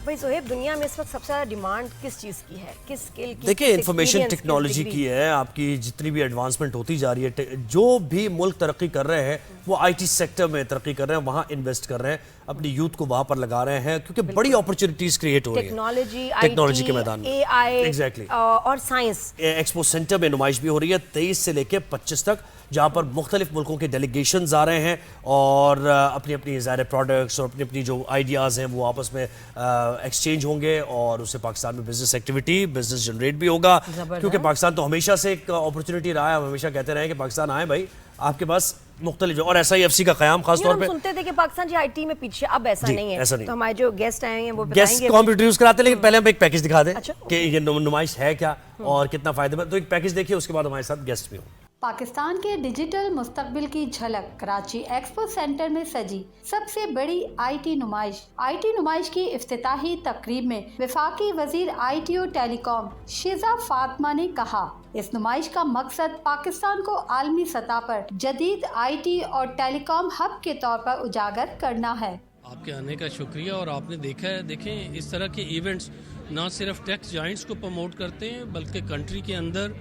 بھائی زہیب، دنیا میں اس وقت سب سے زیادہ ڈیمانڈ کس چیز کی ہے، کس اسکل کی؟ دیکھیں انفارمیشن ٹیکنالوجی کی ہے. آپ کی جتنی بھی ایڈوانسمنٹ ہوتی جا رہی ہے، جو بھی ملک ترقی کر رہے ہیں وہ آئی ٹی سیکٹر میں ترقی کر رہے ہیں، وہاں انویسٹ کر رہے ہیں، اپنی یوتھ کو وہاں پر لگا رہے ہیں، کیونکہ بڑی اپرچونٹیز کریٹ ہو رہی ہیں ٹیکنالوجی کے میدان میں. اے آئی ایگزیکٹلی. اور سائنس. ایکسپو سینٹر میں نمائش بھی ہو رہی ہے 23 سے لے کے 25 تک، جہاں پر مختلف ملکوں کے ڈیلیگیشنز آ رہے ہیں اور اپنی اپنی ظاہر پروڈکٹس اور اپنی اپنی جو آئیڈیاز ہیں وہ آپس میں ایکسچینج ہوں گے، اور اس سے پاکستان میں بزنس ایکٹیویٹی، بزنس جنریٹ بھی ہوگا. کیونکہ پاکستان تو ہمیشہ سے ایک اپرچونٹی رہا ہے. ہم ہمیشہ کہتے رہے ہیں کہ پاکستان آئے بھائی، آپ کے پاس مختلف جو، اور ایسا ہی ایف سی کا قیام خاص طور پہ. ہم سنتے تھے کہ پاکستان جی آئی ٹی میں پیچھے، اب ایسا نہیں ہے. تو ہمارے جو گیسٹ آئے ہیں وہ بتائیں گیسٹ گے. کو ہم انٹروڈیوس کراتے ہیں، لیکن پہلے ہم ایک پیکیج دکھا دیں اچھا. کہ یہ نمائش ہے کیا اور کتنا فائدہ مند. تو ایک پیکیج دیکھیے، اس کے بعد ہمارے ساتھ گیسٹ بھی ہوں. پاکستان کے ڈیجیٹل مستقبل کی جھلک کراچی ایکسپو سینٹر میں سجی سب سے بڑی آئی ٹی نمائش. آئی ٹی نمائش کی افتتاحی تقریب میں وفاقی وزیر آئی ٹی اور ٹیلی کام شیزا فاطمہ نے کہا، اس نمائش کا مقصد پاکستان کو عالمی سطح پر جدید آئی ٹی اور ٹیلی کام ہب کے طور پر اجاگر کرنا ہے. آپ کے آنے کا شکریہ. اور آپ نے دیکھا ہے، دیکھیں اس طرح کے ایونٹس نہ صرف ٹیک جائنٹس کو پروموٹ کرتے ہیں، بلکہ کنٹری کے اندر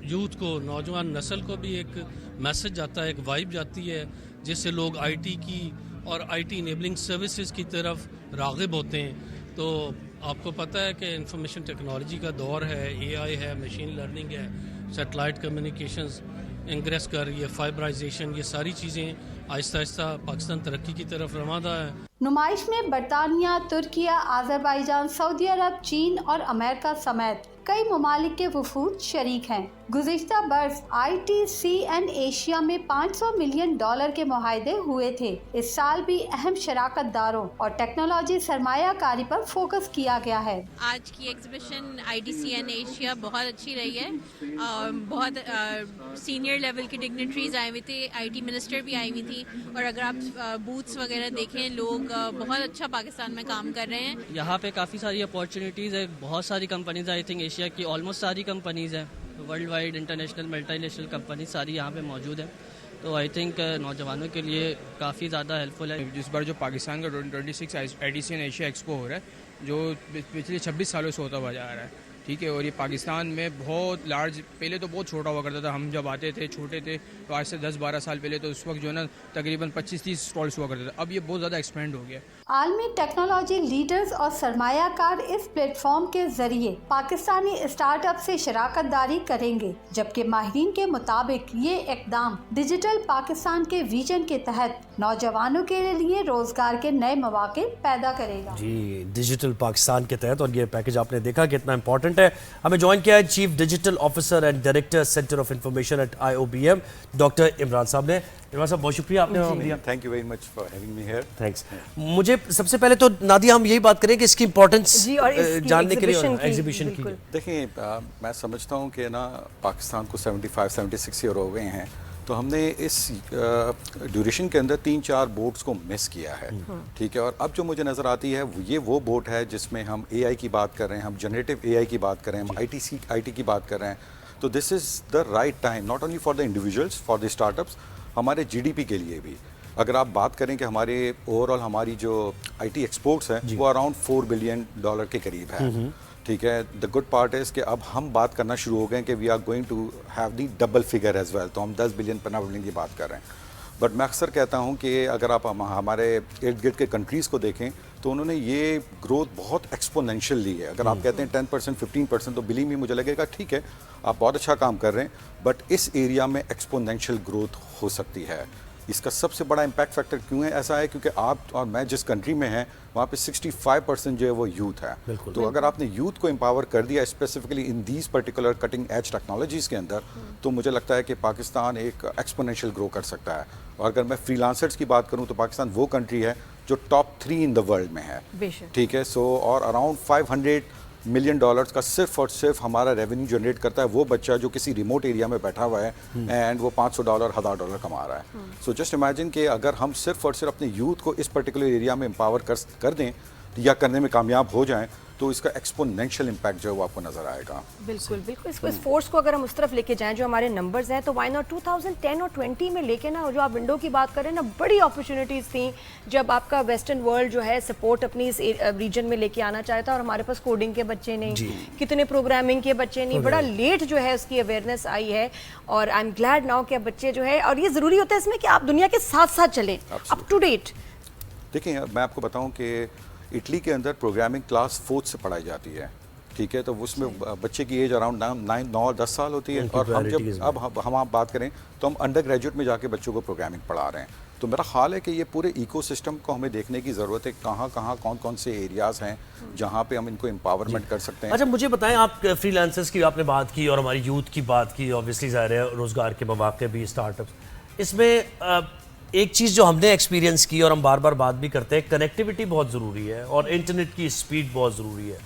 یوتھ کو، نوجوان نسل کو بھی ایک میسج جاتا ہے، ایک وائب جاتی ہے، جس سے لوگ آئی ٹی کی اور آئی ٹی انیبلنگ سروسز کی طرف راغب ہوتے ہیں. تو آپ کو پتہ ہے کہ انفارمیشن ٹیکنالوجی کا دور ہے، اے آئی ہے، مشین لرننگ ہے، سیٹلائٹ کمیونیکیشنز انگریس کر رہی ہے، فائبرائزیشن، یہ ساری چیزیں آہستہ آہستہ پاکستان ترقی کی طرف رواں ہے. نمائش میں برطانیہ، ترکیہ، آذربائیجان، سعودی عرب، چین اور امریکہ سمیت کئی ممالک کے وفود شریک ہیں. گزشتہ برس I T C N Asia میں $500 ملین کے معاہدے ہوئے تھے. اس سال بھی اہم شراکت داروں اور ٹیکنالوجی سرمایہ کاری پر فوکس کیا گیا ہے. آج کی exhibition I T C N Asia بہت اچھی رہی ہے. بہت سینئر لیول کی ڈگنیٹریز آئے ہوئے تھے، آئی ٹی منسٹر بھی آئی ہوئی تھی، اور اگر آپ بوتھس وغیرہ دیکھیں، لوگ بہت اچھا پاکستان میں کام کر رہے ہیں. یہاں پہ کافی ساری اپارچونیٹیز ہے، بہت ساری کمپنیز، آئی تھنک ایشیا کی آلموسٹ ساری کمپنیز ہیں، world wide international multinational companies ساری یہاں پہ موجود ہیں. تو آئی تھنک نوجوانوں کے لیے کافی زیادہ ہیلپ فل ہے. اس بار جو پاکستان کا 26 I T C N Asia expo ہو رہا ہے، جو پچھلے 26 سالوں سے ہوتا ہوا جا رہا ہے، ٹھیک ہے. اور یہ پاکستان میں بہت لارج، پہلے تو بہت چھوٹا ہوا کرتا تھا، ہم جب آتے تھے چھوٹے تھے تو آج سے 10-12 سال پہلے تو اس وقت جو ہے نا تقریباً 25-30 اسٹالس ہوا کرتے تھے. اب یہ بہت زیادہ ایکسپینڈ ہو گیا. عالمی ٹیکنالوجی لیڈرز اور سرمایہ کار اس پلیٹ فارم کے ذریعے پاکستانی اسٹارٹ اپ سے شراکت داری کریں گے، جبکہ ماہرین کے مطابق یہ اقدام ڈیجیٹل پاکستان کے ویژن کے تحت نوجوانوں کے لیے روزگار کے نئے مواقع پیدا کرے گا. جی، ڈیجیٹل پاکستان کے تحت، اور یہ پیکیج آپ نے دیکھا کتنا امپورٹنٹ ہے. ہمیں جوائن کیا ہے chief digital officer and director center of information at IOBM doctor Imran صاحب نے. عمران صاحب بہت شکریہ آپ نے ہمیں دیا. Thank you very much for having me here. Thanks. مجھے سب سے پہلے تو نادیہ ہم یہی بات کریں کہ اس کی امپورٹنس جاننے کے لیے ایگزیبیشن کی. دیکھیں میں سمجھتا ہوں کہ نا پاکستان کو 75-76 ایئر ہو گئے ہیں، تو ہم نے اس ڈیوریشن کے اندر 3-4 بوٹس کو مس کیا ہے، ٹھیک ہے. اور اب جو مجھے نظر آتی ہے یہ وہ بوٹ ہے جس میں ہم اے آئی کی بات کر رہے ہیں، ہم جنریٹو اے آئی کی بات کر رہے ہیں، ہم آئی ٹی کی بات کر رہے ہیں. تو this is the right time, not only for the individuals, for the startups, ہمارے جی ڈی پی کے لیے بھی. اگر آپ بات کریں کہ ہمارے اوور آل ہماری جو آئی ٹی ایکسپورٹس ہیں وہ اراؤنڈ $4 بلین کے قریب ہے، ٹھیک ہے. دا گڈ پارٹ از کہ اب ہم بات کرنا شروع ہو گئے کہ we are going to have the double figure as well. تو ہم 10 بلین کی بات کر رہے ہیں. بٹ میں اکثر کہتا ہوں کہ اگر آپ ہمارے ارد گرد کے کنٹریز کو دیکھیں تو انہوں نے یہ گروتھ بہت ایکسپونینشیل لی ہے. اگر آپ کہتے ہیں 10%, 15%، تو بلیو می مجھے لگے گا ٹھیک ہے آپ بہت اچھا کام کر رہے ہیں، بٹ اس ایریا میں ایکسپونینشیل گروتھ ہو سکتی ہے. اس کا سب سے بڑا امپیکٹ فیکٹر کیوں ہے ایسا ہے؟ کیونکہ آپ اور میں جس کنٹری میں ہیں وہاں پہ 65% جو ہے وہ یوتھ ہے. تو اگر آپ نے یوتھ کو امپاور کر دیا specifically in these particular cutting edge technologies کے اندر، تو مجھے لگتا ہے کہ پاکستان ایک ایکسپونینشیل گرو کر سکتا ہے. اور اگر میں فری لانسرز کی بات کروں تو پاکستان وہ کنٹری ہے جو ٹاپ 3 ان دا ورلڈ میں ہے، ٹھیک ہے. سو اور اراؤنڈ $500 ملین کا صرف اور صرف ہمارا ریونیو جنریٹ کرتا ہے وہ بچہ جو کسی ریموٹ ایریا میں بیٹھا ہوا ہے اینڈ وہ $500 $1000 کما رہا ہے. سو جسٹ امیجن کہ اگر ہم صرف اور صرف اپنے یوتھ کو اس پرٹیکولر ایریا میں امپاور کر دیں या करने में कामयाब हो जाएं तो इसका एक्सपोनेंशियल इम्पैक्ट जो है वो आपको नजर आएगा। बिल्कुल बिल्कुल, इसको इस फोर्स को अगर हम उस तरफ लेके जाएं जो हमारे नंबर्स हैं, तो वाई नॉट 2010 और 20 में लेके ना, जो आप विंडो की बात करें ना, बड़ी अपॉर्चुनिटीज़ थी जब आपका वेस्टर्न वर्ल्ड जो है सपोर्ट अपनी इस रीजन में लेके आना चाहता, और हमारे पास कोडिंग के बच्चे नहीं, कितने प्रोग्रामिंग के बच्चे नहीं, बड़ा लेट जो है उसकी अवेयरनेस आई है। और आई एम ग्लैड नाउ कि अब बच्चे जो है, और ये ज़रूरी होता है इसमें कि आप दुनिया के साथ साथ चलें, अप टू डेट। देखिए मैं आपको बताऊं कि इटली के अंदर प्रोग्रामिंग क्लास 4th से पढ़ाई जाती है, ठीक है, तो उसमें बच्चे की एज अराउंड 9-10 साल होती है। और हम जब अब हम आप बात करें तो हम अंडर ग्रेजुएट में जाके बच्चों को प्रोग्रामिंग पढ़ा रहे हैं। तो मेरा ख्याल है कि ये पूरे इकोसिस्टम को हमें देखने की ज़रूरत है, कहाँ कहाँ कौन कौन से एरियाज़ हैं जहाँ पे हम इनको एम्पावरमेंट कर सकते हैं। अच्छा मुझे बताएं, आप फ्रीलांसर्स की आपने बात की और हमारी यूथ की बात की, ऑब्वियसली ज़ाहिर है रोज़गार के मौके भी, स्टार्टअप्स, इसमें एक चीज़ जो हमने एक्सपीरियंस की और हम बार बार बात भी करते हैं, कनेक्टिविटी बहुत ज़रूरी है और इंटरनेट की स्पीड बहुत ज़रूरी है।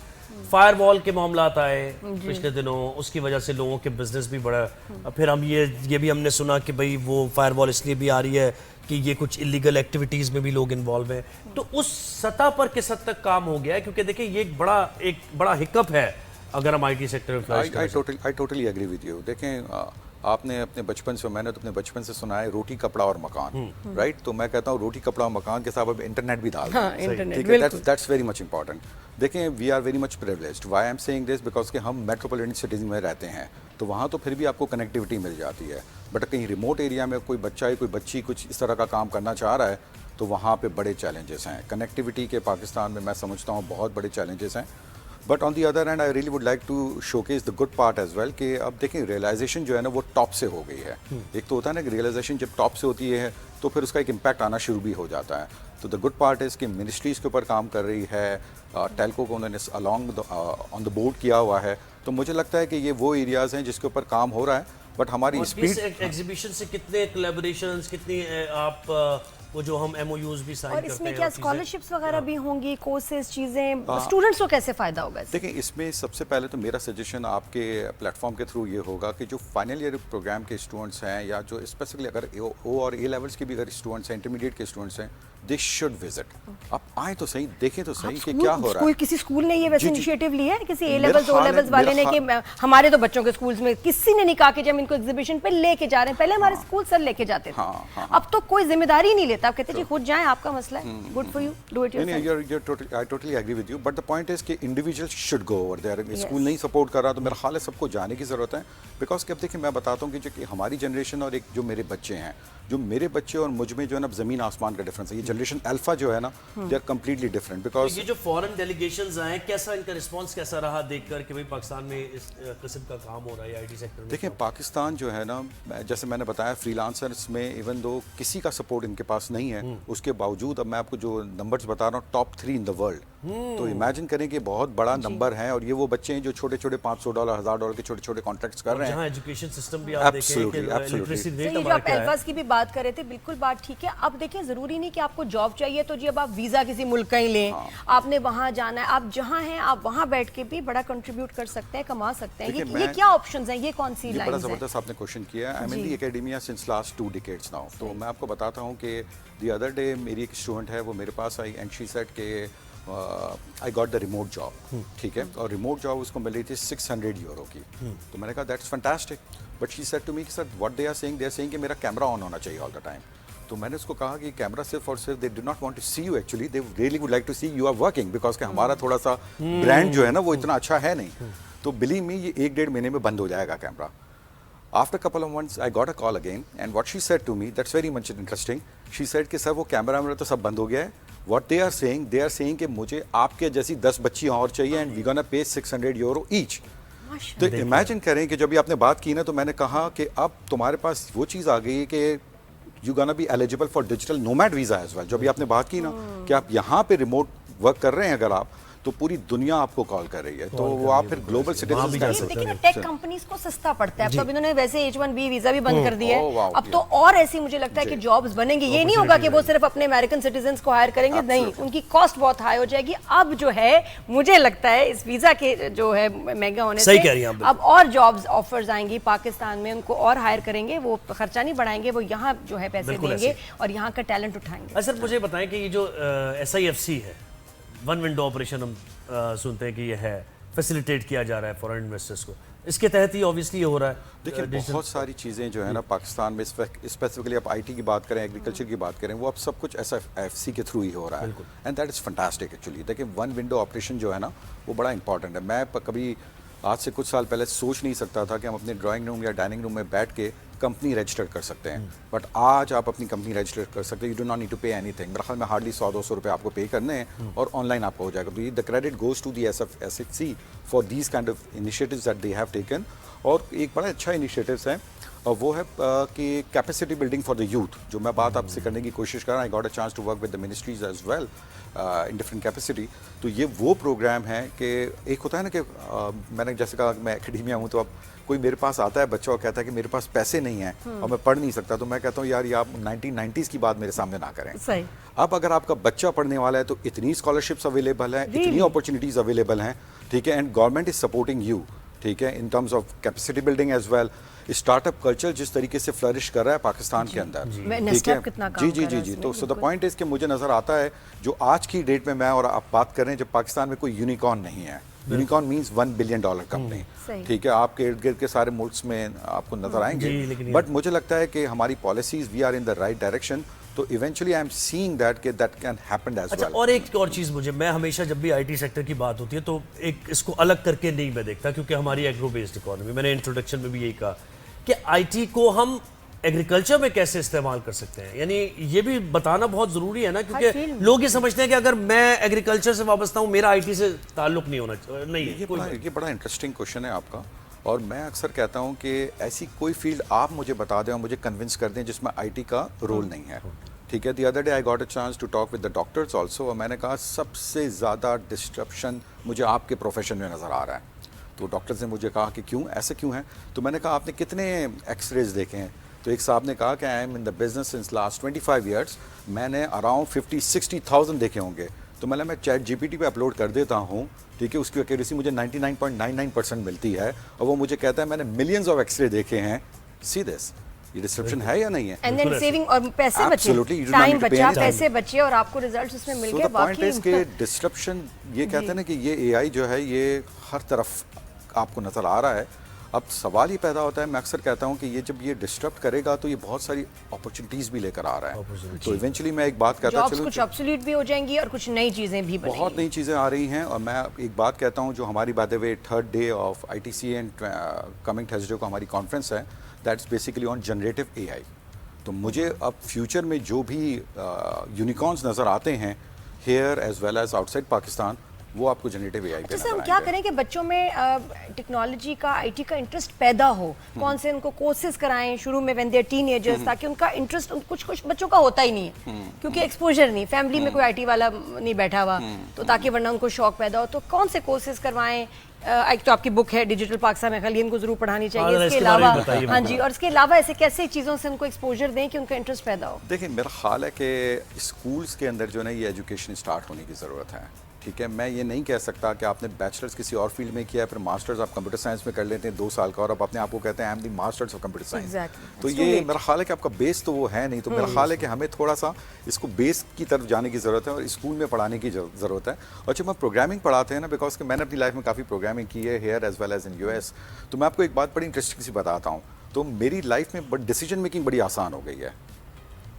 फायरवॉल के मामलात आए पिछले दिनों, उसकी वजह से लोगों के बिजनेस भी बढ़ा। फिर हम ये भी हमने सुना कि भाई वो फायरवॉल इसलिए भी आ रही है कि ये कुछ इलीगल एक्टिविटीज़ में भी लोग इन्वॉल्व हैं। तो उस सतह पर किस हद तक काम हो गया है, क्योंकि देखिए ये एक बड़ा हिकअप है अगर हम IT सेक्टर में। I totally agree with you. देखें आपने अपने बचपन से, मैंने तो अपने बचपन से सुना है रोटी कपड़ा और मकान, राइट? तो मैं कहता हूँ रोटी कपड़ा और मकान के साथ अब इंटरनेट भी डाल दें, ठीक है, दैट्स वेरी मच इंपॉर्टेंट। देखें we are very much privileged. Why I am saying this, because कि हम मेट्रोपॉलिटन सिटीज़ में रहते हैं, तो वहाँ तो फिर भी आपको कनेक्टिविटी मिल जाती है, बट कहीं रिमोट एरिया में कोई बच्चा या कोई बच्ची कुछ इस तरह का काम करना चाह रहा है तो वहाँ पे बड़े चैलेंजेस हैं। कनेक्टिविटी के पाकिस्तान में मैं समझता हूँ बहुत बड़े चैलेंजेस हैं। But on the other hand I really would like to showcase the good part as well, कि अब देखें रियलाइजेशन जो है ना वो टॉप से हो गई है। एक तो होता है ना कि रियलाइजेशन जब टॉप से होती है तो फिर उसका एक इम्पैक्ट आना शुरू भी हो जाता है। तो द गुड पार्ट इज़ कि मिनिस्ट्रीज़ के ऊपर काम कर रही है, टेलको को उन्होंने अलॉन्ग ऑन द बोर्ड किया हुआ है। तो मुझे लगता है कि ये वो एरियाज़ हैं जिसके ऊपर काम हो रहा है, बट हमारी स्पीड। एग्जीबिशन से कितने कोलैबोरेशंस, कितनी आप वो जो हम MOUs भी साइन करते हैं, और इसमें क्या स्कॉलरशिप्स वगैरह भी होंगी, कोर्सेज, चीज़ें, स्टूडेंट्स को कैसे फ़ायदा होगा? देखिए इसमें सबसे पहले तो मेरा सजेशन आपके प्लेटफॉर्म के थ्रू ये होगा कि जो फाइनल ईयर प्रोग्राम के स्टूडेंट्स हैं, या जो स्पेसिफिकली अगर O और A लेवल्स के भी अगर स्टूडेंट्स हैं, इंटरमीडिएट के स्टूडेंट्स हैं, दे शुड विजिट। आप आए तो सही, देखें तो सही कि क्या हो रहा है। किसी स्कूल ने ये वैसे इनिशिएटिव लिया है, किसी A लेवल्स O लेवल्स वाले ने, कि हमारे तो बच्चों के स्कूल्स में किसी ने नहीं कहा कि जब इनको एग्जीबिशन पे लेके जा रहे हैं, पहले हमारे स्कूल सर लेके जाते थे, अब तो कोई जिम्मेदारी नहीं लेता, आप कहते जी खुद जाएं, आपका मसला है, good for you, do it yourself. I totally agree with you, but the point is कि individual should go over there. School नहीं सपोर्ट कर रहा तो मेरा ख्याल है सबको जाने की जरूरत है, बिकॉज कि अब देखिए मैं बताता हूँ कि जो हमारी जनरेशन और एक जो मेरे बच्चे हैं, जो मेरे बच्चे और मुझ में जो है ना ज़मीन आसमान का डिफरेंस है। ये जनरेशन अल्फा जो है ना, they are completely different. Because ये जो फॉरेन डेलीगेशंस आए, कैसा इनका रिस्पांस कैसा रहा देखकर कि भाई पाकिस्तान में इस किस्म का काम हो रहा है IT सेक्टर में? देखिए पाकिस्तान जो है ना, जैसे मैंने बताया फ्रीलांसर्स में इवन दो किसी का सपोर्ट इनके पास नहीं है, उसके बावजूद अब मैं आपको जो नंबर्स बता रहा हूँ टॉप 3 इन द वर्ल्ड, तो इमेजिन करें कि बहुत बड़ा नंबर है। और ये वो बच्चे हैं जो छोटे छोटे $500 $1000 के छोटे छोटे कॉन्ट्रैक्ट्स कर रहे हैं। एजुकेशन सिस्टम भी आप देखें कि लिटरेसी रेट जो आप एल्फास की भी बात कर रहे थे, बिल्कुल बात ठीक है। अब देखिए जरूरी नहीं कि आपको जॉब चाहिए तो जी अब आप वीजा किसी मुल्क का ही लें, आपने वहां जाना है, आप जहां हैं आप वहां बैठ के भी बड़ा कंट्रीब्यूट कर सकते हैं, कमा सकते हैं। ये क्या ऑप्शंस हैं, ये कौन सी लाइंस हैं? बड़ा जबरदस्त आपने क्वेश्चन किया है। I mean the academia since last 2 decades now. तो मैं आपको बताता हूं कि द अदर डे मेरी एक स्टूडेंट है, वो मेरे पास आई एंड शी सेड के I got the remote job, ठीक है, और रिमोट जॉब उसको मिल रही थी €600 की। तो मैंने कहा that's fantastic, but she said to me कि sir what they are saying कि मेरा कैमरा ऑन होना चाहिए ऑल द टाइम। तो मैंने उसको कहा कि कैमरा सिर्फ और सिर्फ they do not want to see you, actually they really would like to see you are working, because कि हमारा थोड़ा सा ब्रांड जो है ना वो इतना अच्छा है नहीं। तो बिलीव मी ये 1-1.5 महीने में बंद हो जाएगा camera. After a couple of months, I got a call again, and what she said to me, that's very much interesting. She said कि सर वो कैमरा मेरा तो सब बंद हो गया है। What they are saying कि मुझे आपके जैसी 10 बच्ची और चाहिए, and we're gonna pay €600 each. तो इमेजिन करें कि जब भी आपने बात की ना, तो मैंने कहा कि अब तुम्हारे पास वो चीज़ आ गई है कि you gonna be eligible for digital nomad visa as well. जब भी आपने बात की ना कि आप यहाँ पे रिमोट वर्क कर रहे हैं अगर आप, तो पूरी दुनिया आपको कॉल कर रही है, तो वो आप फिर ग्लोबल सिटीजन भी जा सकते हैं। लेकिन टेक कंपनीज को सस्ता पड़ता है, अब तो इन्होंने वैसे H1B वीजा भी बंद कर दिया है, अब तो और ऐसी मुझे लगता है कि जॉब्स बनेंगी। ये नहीं होगा कि वो सिर्फ अपने अमेरिकन सिटीजन्स को हायर करेंगे, नहीं, उनकी कॉस्ट बहुत हाई हो जाएगी। अब जो है मुझे लगता है इस वीजा के जो है महंगा होने से अब और जॉब्स ऑफर्स आएंगी पाकिस्तान में, उनको और हायर करेंगे, वो खर्चा नहीं बढ़ाएंगे, वो यहाँ जो है पैसे देंगे और यहाँ का टैलेंट उठाएंगे। सर मुझे बताएं कि ये जो SIFC है, वन विंडो ऑपरेशन हम सुनते हैं कि ये है, फैसिलिटेट किया जा रहा है फॉरेन इन्वेस्टर्स को, इसके तहत ही ऑब्वियसली हो रहा है। देखिए बहुत सारी चीज़ें जो है ना पाकिस्तान में स्पेसिफिकली आप आईटी की बात करें, एग्रीकल्चर की बात करें, वो अब सब कुछ SFFC के थ्रू ही हो रहा है, and that is fantastic actually. देखिए वन विंडो ऑपरेशन जो है ना वो बड़ा इंपॉर्टेंट है। मैं कभी आज से कुछ साल पहले सोच नहीं सकता था कि हम अपने ड्राइंग रूम या डाइनिंग रूम में बैठ के कंपनी रजिस्टर कर सकते हैं, बट आज आप अपनी कंपनी रजिस्टर कर सकते हैं। You do not need to pay anything. मेरे ख्याल में हार्डली 100-200 रुपये आपको पे करने हैं और ऑनलाइन आपको हो जाएगा। तो the credit goes to the SFFC for these kind of initiatives that they have taken. और एक बड़ा अच्छा इनिशिएटिव्स है और वो है कि capacity building for the youth, जो मैं बात आपसे करने की कोशिश कर रहा हूँ। I got a chance to work with the ministries as well in different capacity. तो ये वो प्रोग्राम है कि एक होता है ना कि मैंने जैसे कहा मैं एकेडमिया हूँ, तो अब कोई मेरे पास आता है बच्चा और कहता है कि मेरे पास पैसे नहीं हैं और मैं पढ़ नहीं सकता, तो मैं कहता हूँ यार ये आप 1990s की बात मेरे सामने ना करें। सही। अब अगर आपका बच्चा पढ़ने वाला है तो इतनी स्कॉलरशिप्स अवेलेबल हैं, इतनी अपॉर्चुनिटीज़ अवेलेबल हैं, ठीक है, and government is supporting you, ठीक है, in terms of capacity building as well. Startup culture जिस तरीके से फ्लरिश कर रहा है पाकिस्तान के अंदर, ठीक है, जी। तो सो द पॉइंट इज कि मुझे नज़र आता है जो आज की डेट में मैं और आप बात कर रहे हैं, जब पाकिस्तान में कोई यूनिकॉर्न नहीं है। यूनिकॉर्न मींस $1 बिलियन कंपनी, ठीक है, आपके इर्द गिर्द के सारे मुल्क में आपको नजर आएंगे, बट मुझे लगता है कि हमारी policies we are in the right direction. तो eventually I am seeing that can happen as well. और एक और चीज़ मैं हमेशा जब भी आईटी सेक्टर की बात होती है तो एक इसको अलग करके नहीं मैं देखता, क्योंकि हमारी एग्रो बेस्ड इकोनॉमी, मैंने इंट्रोडक्शन में भी यही कहा कि आईटी को हम एग्रीकल्चर में कैसे इस्तेमाल कर सकते हैं, यानी ये भी बताना बहुत ज़रूरी है ना, क्योंकि लोग ये समझते हैं कि अगर मैं एग्रीकल्चर से वाबस्ता हूँ मेरा आईटी से ताल्लुक नहीं होना चाहिए। नहीं, ये बड़ा इंटरेस्टिंग क्वेश्चन है आपका, और मैं अक्सर कहता हूँ कि ऐसी कोई फील्ड आप मुझे बता दें और मुझे कन्विंस कर दें जिसमें आईटी का रोल नहीं है, ठीक है। The other day I got a chance to talk with the doctors also, और मैंने कहा सबसे ज़्यादा डिस्ट्रप्शन मुझे आपके प्रोफेशन में नज़र आ रहा है। तो डॉक्टर्स ने मुझे कहा कि क्यों, ऐसे क्यों है? तो मैंने कहा आपने कितने एक्सरेज देखे हैं? तो एक साहब ने कहा कि I am in the business since last 25 years, मैंने अराउंड 50-60,000 देखे होंगे। तो मैं चैट GPT पे अपलोड कर देता हूँ, ठीक है, उसकी एक्यूरेसी मुझे 99.99% मिलती है, और वो मुझे कहता है मैंने मिलियंस ऑफ एक्सरे देखे हैं। सी दिस, ये डिस्क्रिप्शन है या नहीं है? एंड देन सेविंग, और पैसे बचे, टाइम बचा, पैसे बचे, और आपको रिजल्ट्स उसमें मिल गए। पॉइंट इज कि डिस्ट्रप्शन, ये कहते हैं ना कि ये AI जो है ये हर तरफ आपको नजर आ रहा है। अब सवाल ही पैदा होता है, मैं अक्सर कहता हूँ कि ये जब ये डिस्टर्ब करेगा तो ये बहुत सारी अपॉर्चुनिटीज भी लेकर आ रहा है। तो इवेंचुअली मैं एक बात कहता हूँ, कुछ ऑब्सोलीट भी हो जाएंगी और कुछ नई चीजें भी बनेंगी, बहुत नई चीज़ें आ रही हैं। और मैं एक बात कहता हूँ, जो हमारी by the way 3rd day of ITC and coming Thursday को हमारी कॉन्फ्रेंस है, that's basically on generative AI। तो मुझे अब फ्यूचर में जो भी यूनिकॉर्न्स नज़र आते हैं here as well as outside Pakistan, वो आपको जनरेटिव AI पे जैसे हम क्या करें कि बच्चों में टेक्नोलॉजी का, IT का इंटरेस्ट पैदा हो, कौन से उनको कोर्सेज कराएं शुरू में व्हेन दे आर टीनेजर्स, ताकि उनका इंटरेस्ट, कुछ बच्चों का होता ही नहीं है क्योंकि एक्सपोजर नहीं, फैमिली में कोई IT वाला नहीं बैठा हुआ, तो ताकि वरना उनको शौक पैदा हो। तो कौन से कोर्सेज करवाएं? एक तो आपकी बुक है डिजिटल पाकिस्तान में, खलीन को जरूर पढ़ानी चाहिए। इसके अलावा हाँ जी, और इसके अलावा ऐसे कैसे चीज़ों से उनको एक्सपोजर दें कि उनका इंटरेस्ट पैदा हो? देखिए मेरा ख्याल है कि स्कूल्स के अंदर जो है ये एजुकेशन स्टार्ट होने की ज़रूरत है, ठीक है। मैं ये नहीं कह सकता कि आपने बैचलर्स किसी और फील्ड में किया, फिर मास्टर्स आप कंप्यूटर साइंस में कर लेते हैं 2 साल का, और आप अपने आप को कहते हैं I am the masters of computer science. तो ये मेरा ख्याल है कि आपका बेस तो वो है नहीं। तो मेरा ख्याल है कि हमें थोड़ा सा इसको बेस की तरफ जाने की ज़रूरत है और स्कूल में पढ़ाने की ज़रूरत है। और जब हम प्रोग्रामिंग पढ़ाते हैं ना, बिकॉज कि मैंने अपनी लाइफ में काफ़ी प्रोग्रामिंग की है here as well as in US, तो मैं आपको एक बात बड़ी इंटरेस्टिंग सी बताता हूँ। तो मेरी लाइफ में डिसीजन मेकिंग बड़ी आसान हो गई है।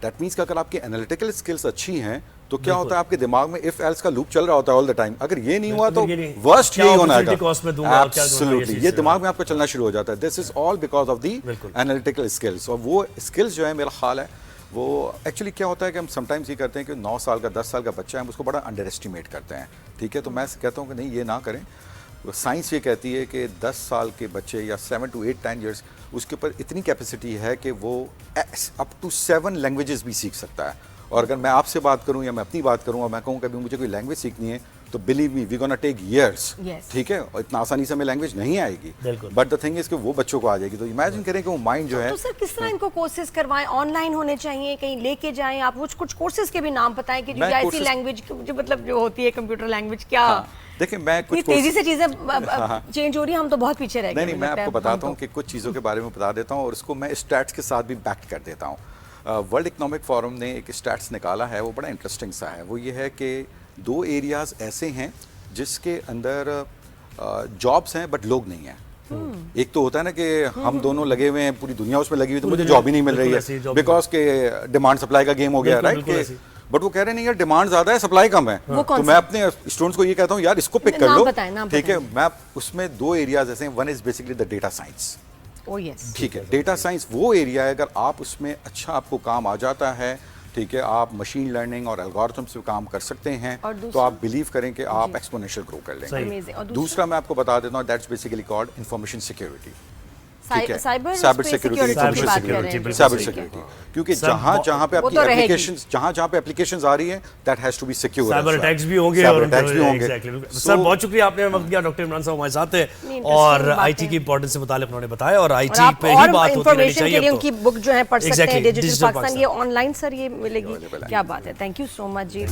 दैट मीन्स कि अगर आपकी एनालिटिकल स्किल्स अच्छी हैं तो क्या होता है, आपके दिमाग में इफ एल्स का लूप चल रहा होता है ऑल द टाइम। अगर ये नहीं हुआ तो वर्स्ट यही होना है। एब्सोल्युटली, ये दिमाग में आपको चलना शुरू हो जाता है। This is all because of the analytical skills. और वो स्किल्स जो है मेरा ख्याल है वो एक्चुअली क्या होता है कि हम समटाइम्स ये करते हैं कि 9 साल का 10 साल का बच्चा है, हम उसको बड़ा अंडर एस्टिमेट करते हैं, ठीक है। तो मैं कहता हूँ कि नहीं, ये ना करें। साइंस ये कहती है कि 10 साल के बच्चे या 7 to 8 10 ईयर्स, उसके ऊपर इतनी कैपेसिटी है कि वो अप टू 7 लैंग्वेजेस भी सीख सकता है। और अगर मैं आपसे बात करूं या मैं अपनी बात करूं और मैं कहूं कि अभी मुझे कोई लैंग्वेज सीखनी है, तो believe me we gonna take years, ठीक है। और इतना आसानी से हमें लैंग्वेज नहीं आएगी, बट द थिंग इज कि वो बच्चों को आ जाएगी। तो इमेजिन करें कि वो माइंड जो है। तो सर किस तरह इनको कोर्सेज करवाएं? ऑनलाइन होने चाहिए, कहीं लेके जाएं? आप कुछ कोर्सेज के भी नाम बताएं कि जो ऐसी लैंग्वेज जो मतलब जो होती है कंप्यूटर लैंग्वेज, क्या देखिए मैं कुछ तेजी से चीजें चेंज हो रही है, हम तो बहुत पीछे रह गए। नहीं, मैं आपको बताता हूँ कि कुछ चीज़ों के बारे में बता देता हूँ और उसको मैं स्टैट्स के साथ भी बैक कर देता हूँ। वर्ल्ड इकोनॉमिक फोरम ने एक स्टैट्स निकाला है, वो बड़ा इंटरेस्टिंग सा है। वो ये है कि 2 एरियाज ऐसे हैं जिसके अंदर जॉब्स हैं बट लोग नहीं हैं। एक तो होता है ना कि हम दोनों लगे हुए हैं, पूरी दुनिया उसमें लगी हुई, तो मुझे जॉब ही नहीं मिल रही है बिकॉज के डिमांड सप्लाई का गेम हो गया, राइट? बट वो कह रहे नहीं यार डिमांड ज्यादा है, सप्लाई कम है। तो मैं अपने स्टूडेंट्स को ये कहता हूँ यार इसको पिक कर लो, ठीक है? मैं उसमें 2 एरियाज ऐसे हैं, one is basically the data science. Oh, yes. ठीक है, डेटा साइंस वो एरिया है, अगर आप उसमें अच्छा आपको काम आ जाता है, ठीक है, आप मशीन लर्निंग और एल्गोरिथम्स पे काम कर सकते हैं, तो आप बिलीव करें कि आप एक्सपोनेंशियल ग्रो कर लेंगे। दूसरा मैं आपको बता देता हूँ, that's basically called information security. Cyber security, cyber security, क्योंकि जहाँ पे आपकी एप्लीकेशंस जहाँ पे एप्लीकेशंस आ रही हैं, that has to be secure. Cyber attacks भी होंगे और अटैक्स भी होंगे। सर बहुत शुक्रिया, आपने वक्त दिया। डॉक्टर इमरान साहब हमारे साथ हैं और आईटी की इंपॉर्टेंस से मुतालिक उन्होंने बताया, और आईटी पे ही बात होती रहनी चाहिए। के लिए उनकी बुक जो है पढ़ सकते हैं, डिजिटल पाकिस्तान, ये ऑनलाइन सर ये मिलेगी। क्या बात है, thank you so much ji.